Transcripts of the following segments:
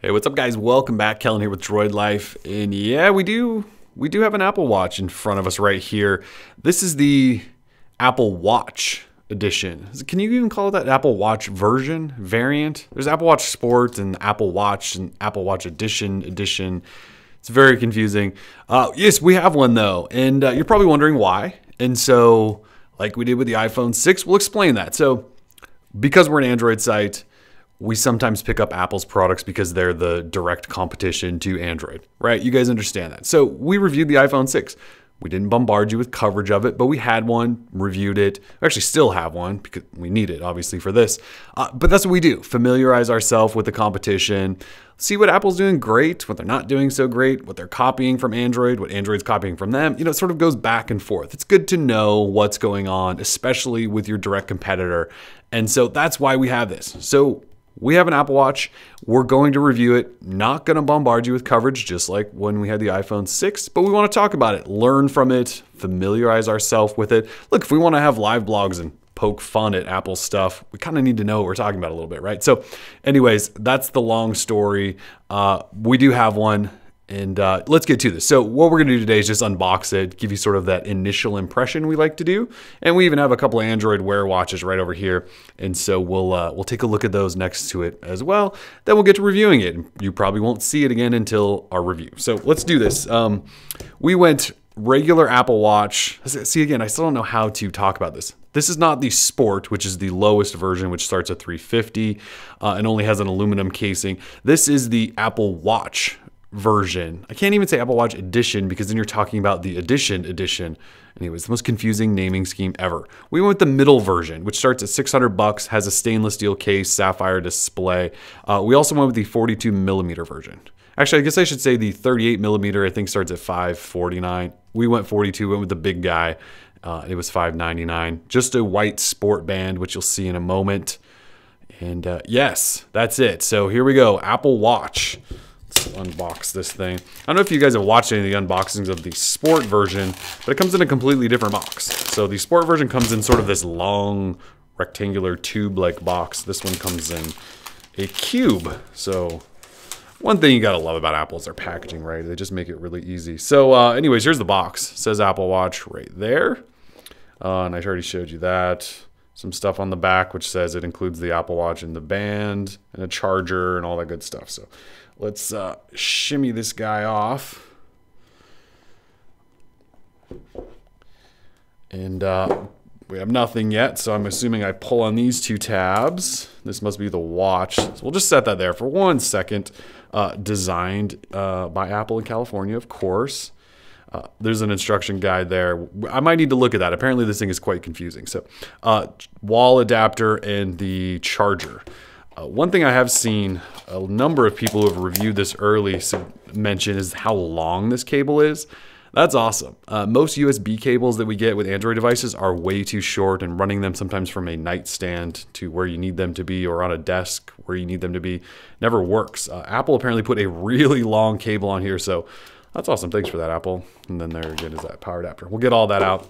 Hey, what's up, guys? Welcome back. Kellen here with Droid Life. And yeah, we do have an Apple Watch in front of us right here. This is the Apple Watch edition. Can you even call it that Apple Watch version, variant? There's Apple Watch Sport and Apple Watch Edition. It's very confusing. Yes, we have one though. And you're probably wondering why. And so, like we did with the iPhone 6, we'll explain that. So, because we're an Android site, we sometimes pick up Apple's products because they're the direct competition to Android, right? You guys understand that. So we reviewed the iPhone 6. We didn't bombard you with coverage of it, but we had one, reviewed it. We actually still have one because we need it, obviously, for this. But that's what we do. Familiarize ourselves with the competition, see what Apple's doing great, what they're not doing so great, what they're copying from Android, what Android's copying from them. You know, it sort of goes back and forth. It's good to know what's going on, especially with your direct competitor. And so that's why we have this. So we have an Apple Watch. We're going to review it. Not going to bombard you with coverage, just like when we had the iPhone 6, but we want to talk about it, learn from it, familiarize ourselves with it. Look, if we want to have live blogs and poke fun at Apple stuff, we kind of need to know what we're talking about a little bit, right? So anyways, that's the long story. We do have one. And let's get to this. So what we're going to do today is just unbox it, give you sort of that initial impression we like to do. And we even have a couple of Android Wear watches right over here. And so we'll take a look at those next to it as well. Then we'll get to reviewing it. You probably won't see it again until our review. So let's do this. We went regular Apple Watch. See, again, I still don't know how to talk about this. This is not the Sport, which is the lowest version, which starts at $350 and only has an aluminum casing. This is the Apple Watch version. I can't even say Apple Watch Edition because then you're talking about the Edition. Anyways, the most confusing naming scheme ever. We went with the middle version, which starts at $600, has a stainless steel case, sapphire display. We also went with the 42 millimeter version. Actually, I guess I should say the 38 millimeter, I think starts at $549. We went 42, went with the big guy. It was $599. Just a white sport band, which you'll see in a moment. And yes, that's it. So here we go, Apple Watch. Unbox this thing. I don't know if you guys have watched any of the unboxings of the Sport version, but it comes in a completely different box. So the Sport version comes in sort of this long rectangular tube-like box. This one comes in a cube. So one thing you gotta love about Apple is their packaging, right? They just make it really easy. So anyways, here's the box. It says Apple Watch right there. And I already showed you that. Some stuff on the back, which says it includes the Apple Watch and the band and a charger and all that good stuff. So let's shimmy this guy off. And we have nothing yet, so I'm assuming I pull on these two tabs. This must be the watch. So we'll just set that there for 1 second. Designed by Apple in California, of course. There's an instruction guide there. I might need to look at that. Apparently this thing is quite confusing. So wall adapter and the charger. One thing I have seen a number of people who have reviewed this early mention is how long this cable is. That's awesome. Most USB cables that we get with Android devices are way too short, and running them sometimes from a nightstand to where you need them to be or on a desk where you need them to be never works. Apple apparently put a really long cable on here, so that's awesome. Thanks for that, Apple. And then there again is that power adapter. We'll get all that out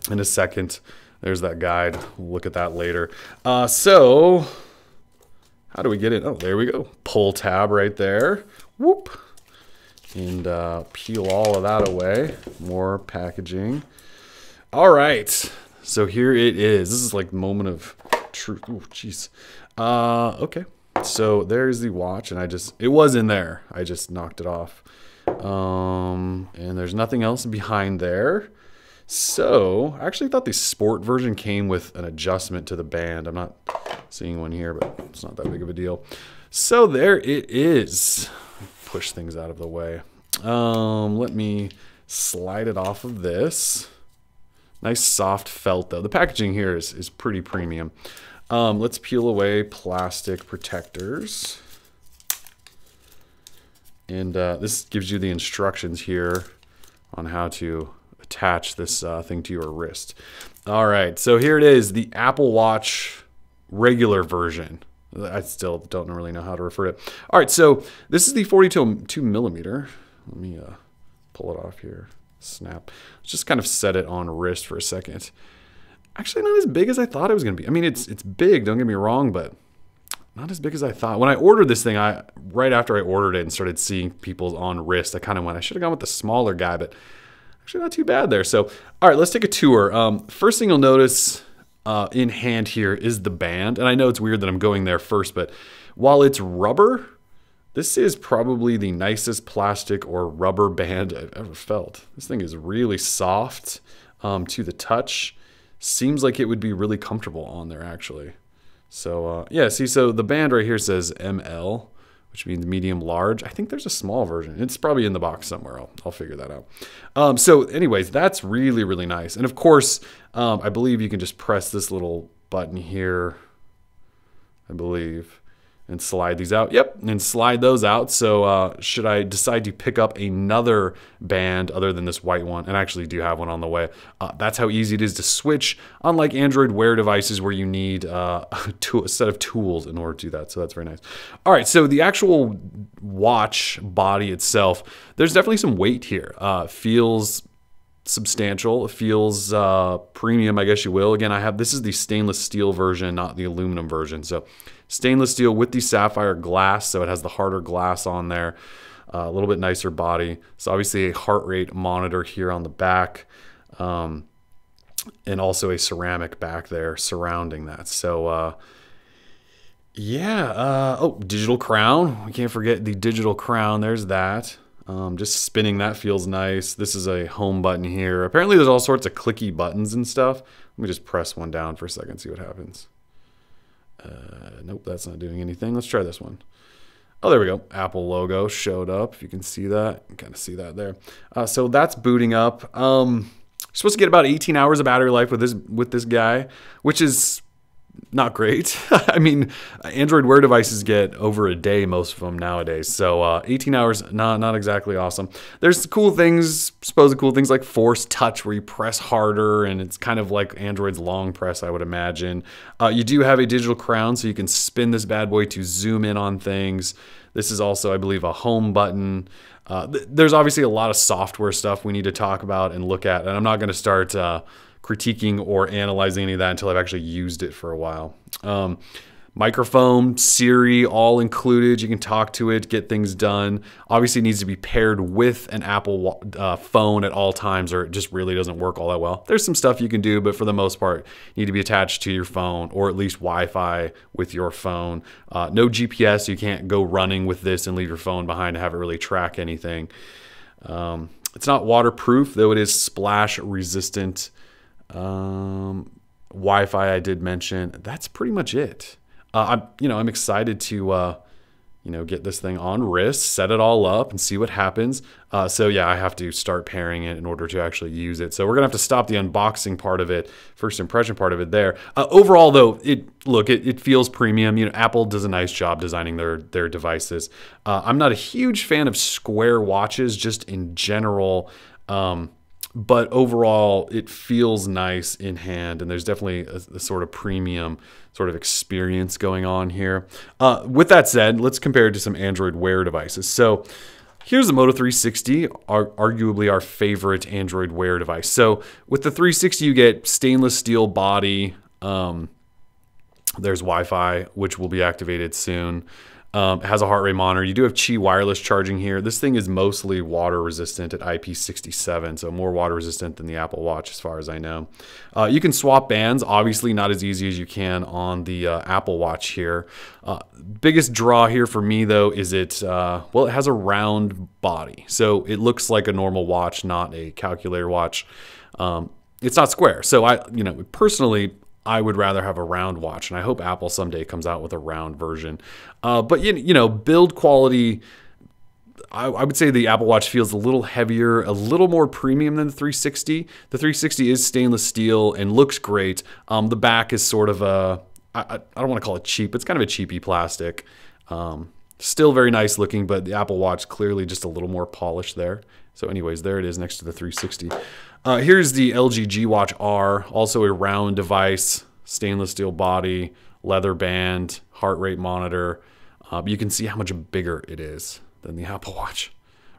in a second. There's that guide. We'll look at that later. So how do we get it? Oh, there we go. Pull tab right there. Whoop. And peel all of that away. More packaging. All right. So here it is. This is like the moment of truth. Oh, jeez. Okay. So there's the watch, and it was in there. I just knocked it off. And there's nothing else behind there. So I actually thought the Sport version came with an adjustment to the band. I'm not seeing one here, but it's not that big of a deal. So there it is. Push things out of the way. Let me slide it off of this. Nice soft felt though. The packaging here is pretty premium. Let's peel away plastic protectors. And this gives you the instructions here on how to attach this thing to your wrist. All right, so here it is, the Apple Watch regular version. I still don't really know how to refer to it. All right, so this is the 42 millimeter. Let me pull it off here. Snap. Let's just kind of set it on wrist for a second. Actually, not as big as I thought it was going to be. I mean, it's big, don't get me wrong, but not as big as I thought. When I ordered this thing, right after I ordered it and started seeing people on wrist, I kind of went, I should have gone with the smaller guy, but actually not too bad there. So, all right, let's take a tour. First thing you'll notice in hand here is the band. And I know it's weird that I'm going there first, but while it's rubber, this is probably the nicest plastic or rubber band I've ever felt. This thing is really soft to the touch. Seems like it would be really comfortable on there, actually. So, yeah, see, so the band right here says ML, which means medium large. I think there's a small version. It's probably in the box somewhere. I'll figure that out. So anyways, that's really, really nice. And of course, I believe you can just press this little button here, I believe, and slide these out. Yep, and slide those out. So should I decide to pick up another band other than this white one, and I actually do have one on the way, that's how easy it is to switch, unlike Android Wear devices where you need a set of tools in order to do that. So that's very nice. All right, so the actual watch body itself, there's definitely some weight here. Feels substantial. It feels premium, I guess you will. Again, this is the stainless steel version, not the aluminum version. So stainless steel with the sapphire glass, so it has the harder glass on there. A little bit nicer body. So obviously a heart rate monitor here on the back, and also a ceramic back there surrounding that. So yeah. Oh, digital crown. We can't forget the digital crown. There's that. Just spinning that feels nice. This is a home button here. Apparently there's all sorts of clicky buttons and stuff. Let me just press one down for a second, see what happens. Nope, that's not doing anything. Let's try this one. Oh, there we go. Apple logo showed up. If you can see that, you can kind of see that there. So that's booting up. You're supposed to get about 18 hours of battery life with this guy, which is not great. I mean, Android Wear devices get over a day, most of them nowadays. So 18 hours, not exactly awesome. There's cool things, supposed cool things like Force Touch, where you press harder, and it's kind of like Android's long press, I would imagine. You do have a digital crown, so you can spin this bad boy to zoom in on things. This is also, I believe, a home button. There's obviously a lot of software stuff we need to talk about and look at, and I'm not going to start critiquing or analyzing any of that until I've actually used it for a while. Microphone, Siri, all included. You can talk to it, get things done. Obviously, it needs to be paired with an Apple phone at all times, or it just really doesn't work all that well. There's some stuff you can do, but for the most part, you need to be attached to your phone, or at least Wi-Fi with your phone. No GPS. You can't go running with this and leave your phone behind to have it really track anything. It's not waterproof, though it is splash resistant. Wi-Fi I did mention. That's pretty much it. I'm excited to get this thing on wrist, set it all up, and see what happens. So yeah, I have to start pairing it in order to actually use it. So we're gonna have to stop the unboxing part of it, first impression part of it there. Overall, though, it feels premium. Apple does a nice job designing their devices. I'm not a huge fan of square watches, just in general. But overall, it feels nice in hand, and there's definitely a sort of premium sort of experience going on here. With that said, let's compare it to some Android Wear devices. So here's the Moto 360, arguably our favorite Android Wear device. So with the 360, you get stainless steel body. There's Wi-Fi, which will be activated soon. It has a heart rate monitor. You do have Qi wireless charging here. This thing is mostly water resistant at IP67, so more water resistant than the Apple Watch as far as I know. You can swap bands, obviously not as easy as you can on the Apple Watch here. Biggest draw here for me though is it has a round body. So it looks like a normal watch, not a calculator watch. It's not square. So personally, I would rather have a round watch, and I hope Apple someday comes out with a round version. But build quality, I would say the Apple Watch feels a little heavier, a little more premium than the 360. The 360 is stainless steel and looks great. The back is sort of I don't want to call it cheap. It's kind of a cheapy plastic. Still very nice looking, but the Apple Watch clearly just a little more polished there. So anyways, there it is next to the 360. Here's the LG G Watch R, also a round device, stainless steel body, leather band, heart rate monitor. You can see how much bigger it is than the Apple Watch.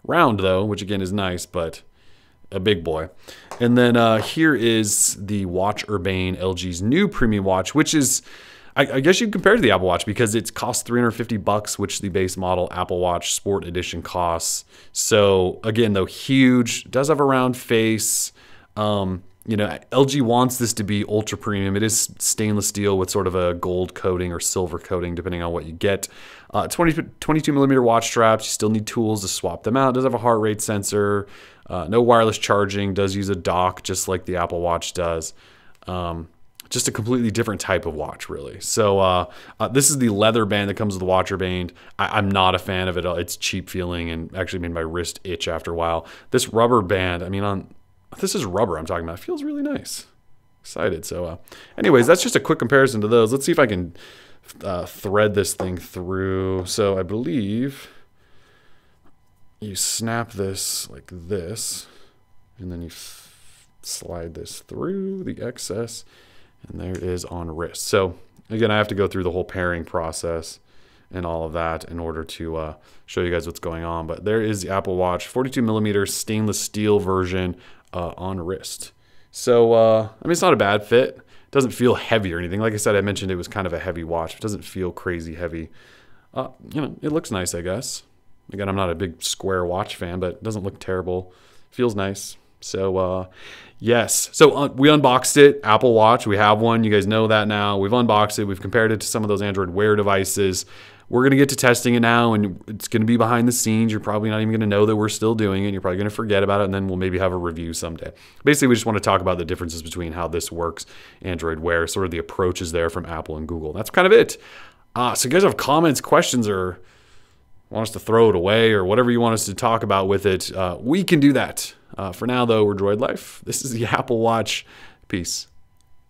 Round though, which again is nice, but a big boy. And then here is the Watch Urbane, LG's new premium watch, which is I guess you compare to the Apple Watch because it costs $350, which the base model Apple Watch Sport Edition costs. So again, though huge, does have a round face. LG wants this to be ultra premium. It is stainless steel with sort of a gold coating or silver coating, depending on what you get. 22 millimeter watch straps. You still need tools to swap them out. It does have a heart rate sensor. No wireless charging. Does use a dock just like the Apple Watch does. Just a completely different type of watch, really. So this is the leather band that comes with the Watcher Band. I'm not a fan of it. It's cheap feeling and actually made my wrist itch after a while. This rubber band, this is rubber I'm talking about. It feels really nice. Excited. So anyways, that's just a quick comparison to those. Let's see if I can thread this thing through. So I believe you snap this like this, and then you slide this through the excess. And there it is on wrist. So again, I have to go through the whole pairing process and all of that in order to show you guys what's going on. But there is the Apple Watch 42 millimeter stainless steel version on wrist. So, it's not a bad fit. It doesn't feel heavy or anything. Like I said, I mentioned it was kind of a heavy watch. It doesn't feel crazy heavy. It looks nice, I guess. Again, I'm not a big square watch fan, but it doesn't look terrible. Feels nice. So, yes. So we unboxed it, Apple Watch. We have one. You guys know that now. We've unboxed it. We've compared it to some of those Android Wear devices. We're going to get to testing it now, and it's going to be behind the scenes. You're probably not even going to know that we're still doing it. You're probably going to forget about it, and then we'll maybe have a review someday. Basically, we just want to talk about the differences between how this works, Android Wear, sort of the approaches there from Apple and Google. That's kind of it. So you guys have comments, questions, or want us to throw it away, or whatever you want us to talk about with it, we can do that. For now, though, we're Droid Life. This is the Apple Watch. Peace.